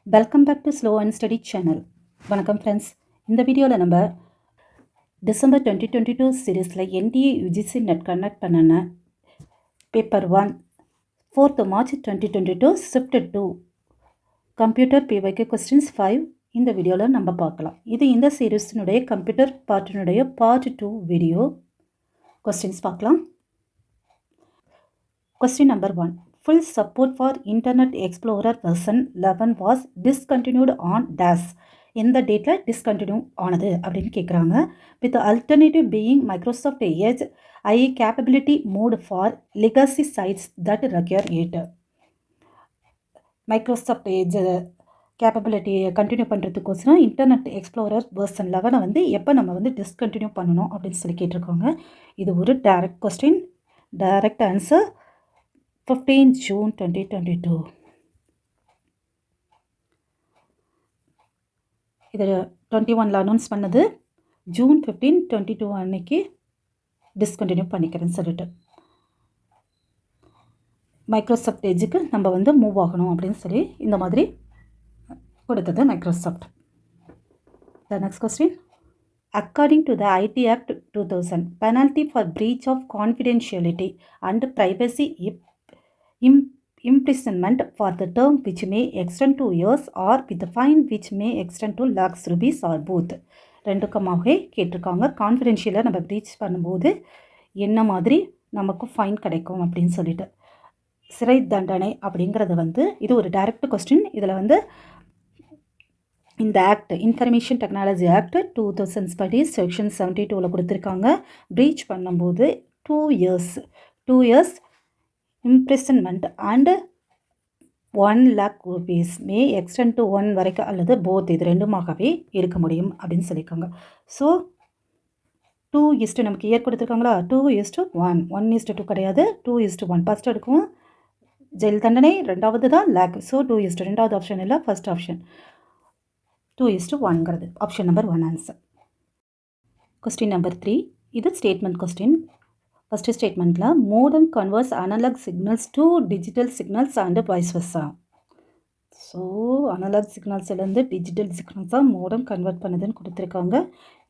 Welcome back to slow and study channel. வணக்கம் friends. இந்த வீடியோவில் நம்ம டிசம்பர் 2022 சீரீஸில் என்டிஏ யூஜிசி நெட் கண்டக்ட் பண்ணின paper 1 4th March 2022 shift 2 computer PYQ questions 5 இந்த வீடியோவில் நம்ம பார்க்கலாம். இது இந்த சீரீஸினுடைய கம்ப்யூட்டர் பார்ட்டினுடைய பார்ட் 2 வீடியோ. கொஸ்டின்ஸ் பார்க்கலாம். Question number 1. Full support for Internet Explorer version 11 was discontinued on DAS. இந்த டேட்டில் டிஸ்கண்டினியூ ஆனது அப்படின்னு கேட்குறாங்க. With alternative being Microsoft Edge I capability mode for legacy sites that require it. Microsoft Edge கேப்பபிலிட்டியை continue பண்ணுறதுக்கோசரம் Internet Explorer version 11 வந்து எப்போ நம்ம வந்து டிஸ்கண்டினியூ பண்ணணும் அப்படின்னு சொல்லி கேட்டிருக்காங்க. இது ஒரு direct question. Direct answer 15 June 2022. இது 21 அனௌன்ஸ் பண்ணது. June 15, 2022 அன்னைக்கு டிஸ்கண்டினியூ பண்ணிக்கிறேன்னு சொல்லிட்டு மைக்ரோசாஃப்ட் எட்ஜுக்கு நம்ம வந்து மூவ் ஆகணும் அப்படின்னு சொல்லி இந்த மாதிரி கொடுத்தது Microsoft. The next question. According to the IT Act 2000, penalty for breach of confidentiality and privacy imprisonment for the term which may extend to years or with the fine which may extend to lakhs rupees or both. ரெண்டுக்கமாகவே கேட்டிருக்காங்க. கான்ஃபிடென்ஷியலாக நம்ம preach பண்ணும்போது என்ன மாதிரி நமக்கு fine கிடைக்கும் அப்படின்னு சொல்லிட்டு சிறை தண்டனை அப்படிங்கிறது வந்து இது ஒரு டைரக்ட் கொஸ்டின். இதில் வந்து இந்த ஆக்ட் இன்ஃபர்மேஷன் டெக்னாலஜி ஆக்ட் 2000 படி செக்ஷன் 72ல் கொடுத்துருக்காங்க. ப்ரீச் பண்ணும்போது 2 years imprisonment and 1 lakh rupees may extend to 1 வரைக்கும் அல்லது போத் இது ரெண்டுமாகவே இருக்க முடியும் அப்படின்னு சொல்லியிருக்காங்க. ஸோ 2 நமக்கு இயர் கொடுத்துருக்காங்களா, 2:1 1:2 கிடையாது, 2:1 ஃபஸ்ட் எடுக்கும் ஜெயில் தண்டனை, ரெண்டாவது தான் லேக். ஸோ 2:2 ரெண்டாவது ஆப்ஷன் இல்லை, ஃபர்ஸ்ட் ஆப்ஷன் 2:1ங்கிறது option number 1 answer. Question number 3. இது ஸ்டேட்மெண்ட் கொஸ்டின். ஃபஸ்ட்டு ஸ்டேட்மெண்ட்டில் modem converts analog signals to digital signals and vice versa. So analog சிக்னல்ஸ்லேருந்து டிஜிட்டல் சிக்னல்ஸாக மோடம் கன்வெர்ட் பண்ணுதுன்னு கொடுத்துருக்காங்க.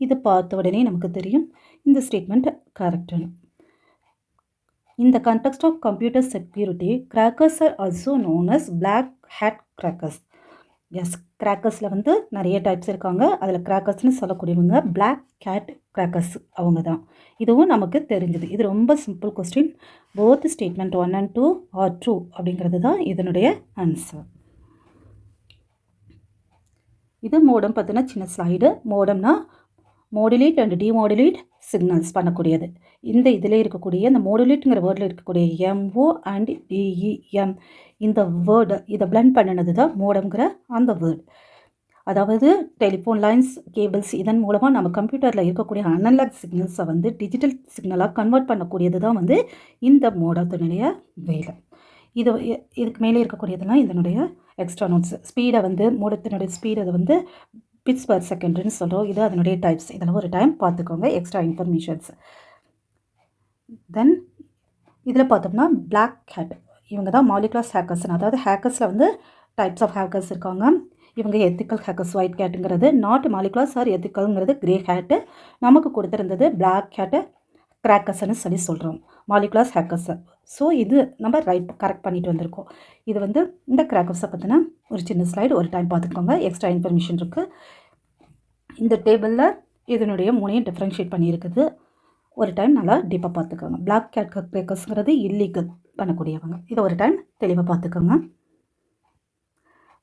இதை பார்த்த உடனே நமக்கு தெரியும் இந்த ஸ்டேட்மெண்ட் கரெக்டுன்னு. In the context of computer security, crackers are also known as black hat crackers. Yes, கிராக்கர்ஸில் வந்து நிறைய டைப்ஸ் இருக்காங்க. அதில் கிராக்கர்ஸ்னு சொல்லக்கூடியவங்க பிளாக் கேட் கிராக்கர்ஸ் அவங்க தான். இதுவும் நமக்கு தெரிஞ்சுது. இது ரொம்ப simple question. Both statement 1 and 2 are true அப்படிங்கிறது தான் இதனுடைய ஆன்சர். இது மோடம் பற்றின சின்ன ஸ்லைடு. மோடம்னா மோடுலேட் அண்ட் டிமோடுலேட் சிக்னல்ஸ் பண்ணக்கூடியது. இந்த இதில் இருக்கக்கூடிய இந்த மோடுலேட்டுங்கிற வேர்டில் இருக்கக்கூடிய MO அண்ட் DEM இந்த வேர்டு இதை பிளெண்ட் பண்ணினது தான் மோடம்ங்கிற அந்த வேர்டு. அதாவது டெலிஃபோன் லைன்ஸ், கேபிள்ஸ் இதன் மூலமாக நம்ம கம்ப்யூட்டரில் இருக்கக்கூடிய அனலாக் சிக்னல்ஸை வந்து டிஜிட்டல் சிக்னலாக கன்வெர்ட் பண்ணக்கூடியது தான் வந்து இந்த மோடத்தினுடைய வேலை. இதுக்கு மேலே இருக்கக்கூடியதெல்லாம் இதனுடைய எக்ஸ்ட்ரா நோட்ஸ். ஸ்பீடை வந்து மோடத்தினுடைய ஸ்பீடை வந்து பிட்ஸ் பர் செகண்ட்னு சொல்கிறோம். இது அதனுடைய டைப்ஸ். இதெல்லாம் ஒரு டைம் பார்த்துக்கோங்க, எக்ஸ்ட்ரா இன்ஃபர்மேஷன்ஸ். தென் இதில் பார்த்தோம்னா பிளாக் ஹேட் இவங்க தான் மாலிகுலர் ஹேக்கர்ஸ்னு. அதாவது ஹேக்கர்ஸில் வந்து டைப்ஸ் ஆஃப் ஹேக்கர்ஸ் இருக்காங்க. இவங்க எத்திக்கல் ஹேக்கர்ஸ் ஒயிட் கேட்டுங்கிறது, நாட் மாலிகுலர்ஸ் ஆர் எத்திக்கல்ங்கிறது கிரே ஹேட்டு. நமக்கு கொடுத்துருந்தது பிளாக் ஹேட்டு கிராக்கர்ஸ்ன்னு சொல்லி சொல்கிறோம், மாலிகுலர் ஹேக்கர்ஸை. ஸோ இது நம்ம கரெக்ட் பண்ணிட்டு வந்திருக்கோம். இது வந்து இந்த கிராக்கர்ஸை பற்றின ஒரு சின்ன ஸ்லைடு ஒரு டைம் பார்த்துக்கோங்க, எக்ஸ்ட்ரா இன்ஃபர்மேஷன் இருக்குது. இந்த டேபிளில் இதனுடைய 3 டிஃப்ரென்ஷியேட் பண்ணியிருக்குது. ஒரு டைம் நல்லா டீப்பாக பார்த்துக்கோங்க. பிளாக் கேட் கிராக்கர்ஸ்ங்கிறது இல்லீகல் பண்ணக்கூடியவங்க. இதை ஒரு டைம் தெளிவாக பார்த்துக்கோங்க.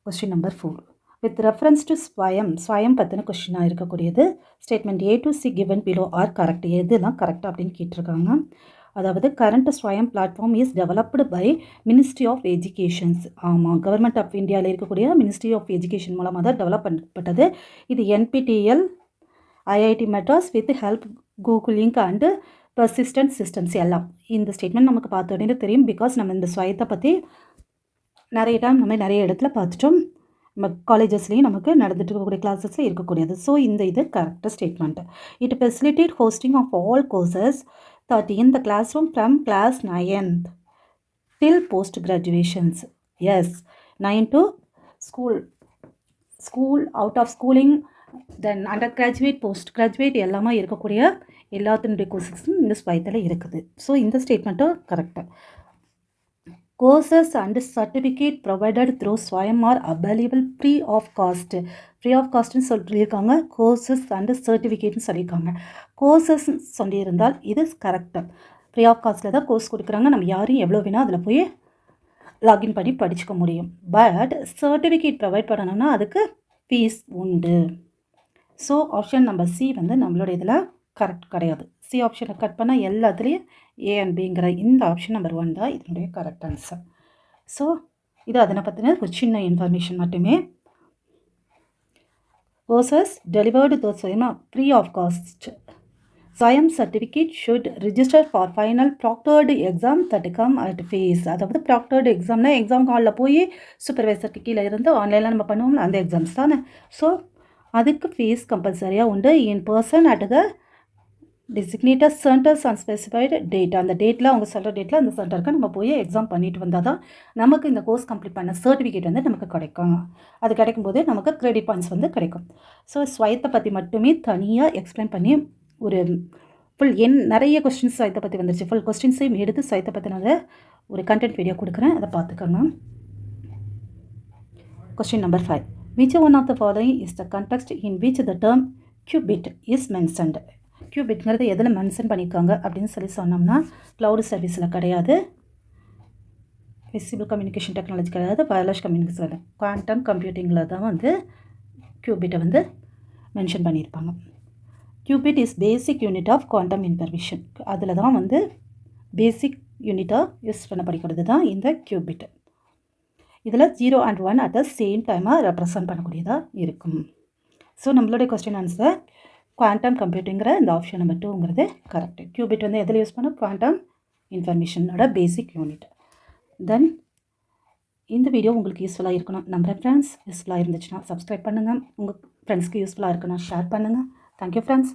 Question number 4. With reference to Swayam பற்றின கொஸ்டினாக இருக்கக்கூடியது. Statement A to C given below are correct. எதுலாம் கரெக்ட் அப்படின்னு கேட்டிருக்காங்க. அதாவது current Swayam platform is developed by ministry of educations. ஆமாம், கவர்மெண்ட் ஆஃப் இந்தியாவில் இருக்கக்கூடிய மினிஸ்ட்ரி ஆஃப் எஜுகேஷன் மூலமாக தான் டெவலப் பண்ணப்பட்டது. இது NPTEL IIT Madras with help Google link and persistent systems எல்லாம். இந்த ஸ்டேட்மெண்ட் நமக்கு பார்த்த உடனே தெரியும். பிகாஸ் நம்ம இந்த ஸ்வயத்தை பற்றி நிறைய டைம் நம்ம நிறைய இடத்துல பார்த்துட்டோம். நம்ம காலேஜஸ்லேயும் நமக்கு நடந்துட்டு இருக்கக்கூடிய கிளாஸஸில் இருக்கக்கூடியது. ஸோ இந்த இது கரெக்டாக statement. It facilitate hosting of all courses 30 in the classroom from class 9th till post graduations. Yes, 9 to school school, out of schooling, then undergraduate, postgraduate எல்லாமே இருக்கக்கூடிய எல்லாத்தினுடைய கோர்சஸும் இந்த ஸ்பைத்தில் இருக்குது. ஸோ இந்த ஸ்டேட்மெண்ட்டும் correct. Courses and certificate provided through Swayam are available free of cost. Free of காஸ்ட்னு சொல்லியிருக்காங்க, கோர்சஸ் அண்டு சர்டிஃபிகேட்னு சொல்லியிருக்காங்க. கோர்சஸ் சொல்லியிருந்தால் இது கரெக்டு. ஃப்ரீ ஆஃப் காஸ்ட்டில் தான் கோர்ஸ் கொடுக்குறாங்க, நம்ம யாரையும் எவ்வளோ வேணால் அதில் போய் லாகின் பண்ணி படிச்சுக்க முடியும். பட் சர்டிஃபிகேட் ப்ரொவைட் பண்ணணும்னா அதுக்கு ஃபீஸ் உண்டு. ஸோ ஆப்ஷன் நம்பர் சி வந்து நம்மளோட இதில் கரெக்ட் கிடையாது. சி ஆப்ஷனை கட் பண்ணால் எல்லாத்துலேயும் ஏ அண்ட் பிங்கிற இந்த ஆப்ஷன் நம்பர் 1 தான் இதனுடைய கரெக்ட் ஆன்சர். ஸோ இது அதனை பற்றின ஒரு சின்ன இன்ஃபர்மேஷன் மட்டுமே. கோர்சஸ் டெலிவர்டு தோ ஸ்வயம் free of cost. Swayam certificate should register for final ப்ராக்டர்டு exam that come at fees. அதாவது ப்ராக்டர்டு எக்ஸாம்னா எக்ஸாம் ஹாலில் போய் சூப்பர்வைசருக்கு கீழே இருந்து ஆன்லைனில் நம்ம பண்ணுவோம்ல அந்த எக்ஸாம்ஸ் தானே. ஸோ அதுக்கு ஃபீஸ் கம்பல்சரியாக உண்டு. In person at the designated centers on specified date. அந்த டேட்டில் அவங்க சொல்கிற டேட்டில் அந்த சென்டருக்கு நம்ம போய் எக்ஸாம் பண்ணிட்டு வந்தால் தான் நமக்கு இந்த கோர்ஸ் கம்ப்ளீட் பண்ண சர்டிஃபிகேட் வந்து நமக்கு கிடைக்கும். அது கிடைக்கும்போது நமக்கு கிரெடிட் பாயிண்ட்ஸ் வந்து கிடைக்கும். ஸோ ஸ்வயத்தை பற்றி மட்டுமே தனியாக எக்ஸ்பிளைன் பண்ணி ஒரு ஃபுல் நிறைய கொஸ்டின்ஸ் ஸ்வயத்தை பற்றி வந்துருச்சு. ஃபுல் கொஸ்டின்ஸையும் எடுத்து ஸ்வயத்தை பற்றின ஒரு கண்டென்ட் வீடியோ கொடுக்குறேன், அதை பார்த்துக்கோங்க. Question number 5. Which one of the following is the context in which the term qubit is mentioned? கியூபிட்ங்கிறது எதில் மென்ஷன் பண்ணியிருக்காங்க அப்படின்னு சொல்லி சொன்னோம்னா க்ளவுட் சர்வீஸில் கிடையாது, விசிபிள் கம்யூனிகேஷன் டெக்னாலஜி கிடையாது, வயர்லெஸ் கம்யூனிகேஷன், குவாண்டம் கம்ப்யூட்டிங்கில் தான் வந்து கியூபிட்டை வந்து மென்ஷன் பண்ணியிருப்பாங்க. Qubit is basic unit of quantum information. அதில் தான் வந்து பேசிக் யூனிட்டாக யூஸ் பண்ணப்படுகிறது தான் இந்த கியூபிட். இதில் 0 and 1 அட் த சேம் டைமாக ரெப்ரசன்ட் பண்ணக்கூடியதாக இருக்கும். ஸோ நம்மளுடைய கொஸ்டின் ஆன்சர் குவாண்டம் கம்ப்யூட்டிங்கிற இந்த ஆப்ஷன் நம்பர் 2ங்கிறது கரெக்டு. கியூபிட் வந்து எதில் யூஸ் பண்ணோம்? குவாண்டம் இன்ஃபர்மேஷனோட பேசிக் யூனிட். தென் இந்த வீடியோ உங்களுக்கு யூஸ்ஃபுல்லாக இருக்கணும் நம்புகிறேன் ஃப்ரெண்ட்ஸ். யூஸ்ஃபுல்லாக இருந்துச்சுன்னா சப்ஸ்கிரைப் பண்ணுங்கள், உங்கள் ஃப்ரெண்ட்ஸ்க்கு யூஸ்ஃபுல்லாக இருக்கணும் ஷேர் பண்ணுங்கள். Thank you friends.